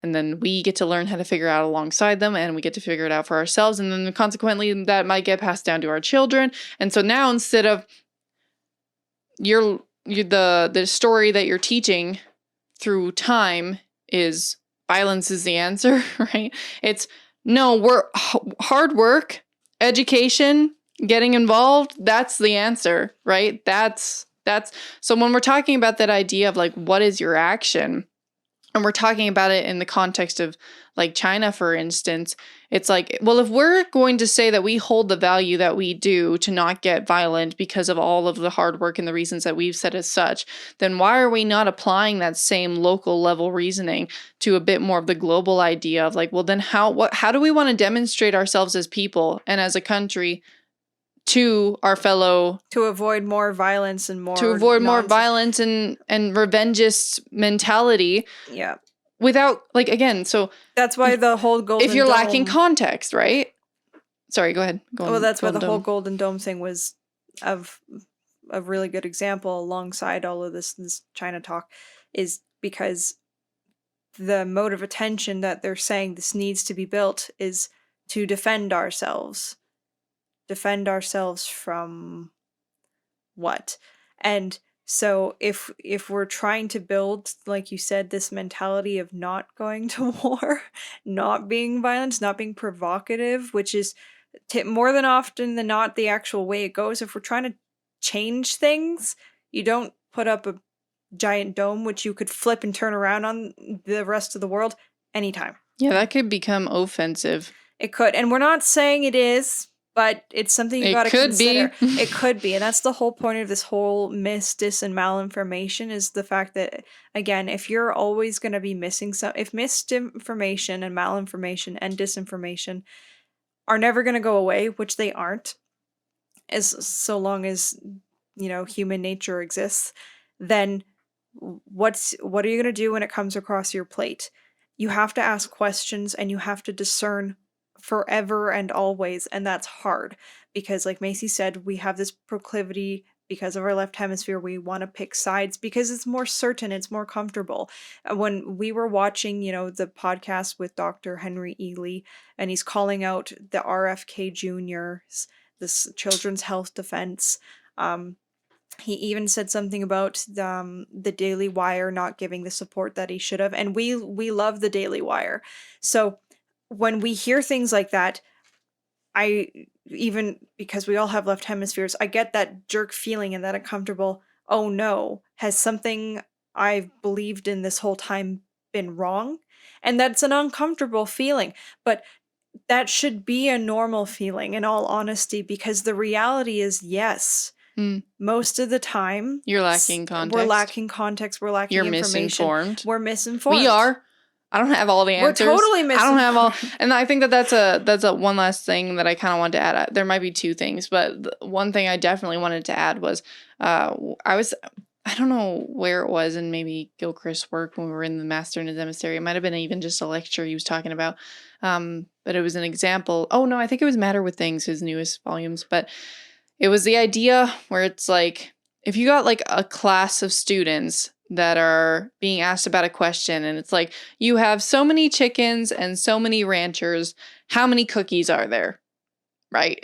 And then we get to learn how to figure it out alongside them, and we get to figure it out for ourselves. And then consequently, that might get passed down to our children. And so now instead of the story that you're teaching through time is violence is the answer, right? It's no, we're hard work, education, getting involved. That's the answer, right? That's so when we're talking about that idea of like, what is your action? And we're talking about it in the context of like China, for instance, it's like, well, if we're going to say that we hold the value that we do to not get violent because of all of the hard work and the reasons that we've said as such, then why are we not applying that same local level reasoning to a bit more of the global idea of like, well, then how do we want to demonstrate ourselves as people and as a country to our fellow, to avoid more violence and more violence and revengeist mentality. Yeah. Without like, again, so that's why the whole Golden Dome, if you're lacking context, right? Sorry, go ahead. That's why the whole Golden Dome thing was of a really good example alongside all of this China talk, is because the mode of attention that they're saying this needs to be built is to defend ourselves. Defend ourselves from what? And so if we're trying to build, like you said, this mentality of not going to war, not being violent, not being provocative, which is more than often than not the actual way it goes. If we're trying to change things, you don't put up a giant dome which you could flip and turn around on the rest of the world anytime. Yeah, that could become offensive. It could. And we're not saying it is, but it's something you got to consider. It could be. And that's the whole point of this whole dis, and malinformation is the fact that, again, if you're always going to be missing if misinformation and malinformation and disinformation are never going to go away, which they aren't, so long as, human nature exists, then what are you going to do when it comes across your plate? You have to ask questions and you have to discern forever and always, and that's hard because, like Macy said, we have this proclivity because of our left hemisphere. We want to pick sides because it's more certain, it's more comfortable. When we were watching, the podcast with Dr. Henry Ely, and he's calling out the RFK Juniors, this Children's Health Defense, he even said something about the Daily Wire not giving the support that he should have, and we love the Daily Wire. So when we hear things like that, even because we all have left hemispheres, I get that jerk feeling and that uncomfortable, oh no, has something I've believed in this whole time been wrong? And that's an uncomfortable feeling, but that should be a normal feeling in all honesty, because the reality is, yes, most of the time you're lacking context. We're lacking context. We're lacking information. Misinformed. We're misinformed. We are. I don't have all the answers. We're totally misinformed. I don't have all, and I think that's a one last thing that I kind of wanted to add. There might be two things, but one thing I definitely wanted to add was, I don't know where it was in maybe Gilchrist's work when we were in the Master and his Emissary. It might have been even just a lecture he was talking about, but it was an example. Oh no, I think it was Matter with Things, his newest volumes, but it was the idea where it's like, if you got like a class of students that are being asked about a question, and it's like, you have so many chickens and so many ranchers, how many cookies are there? Right?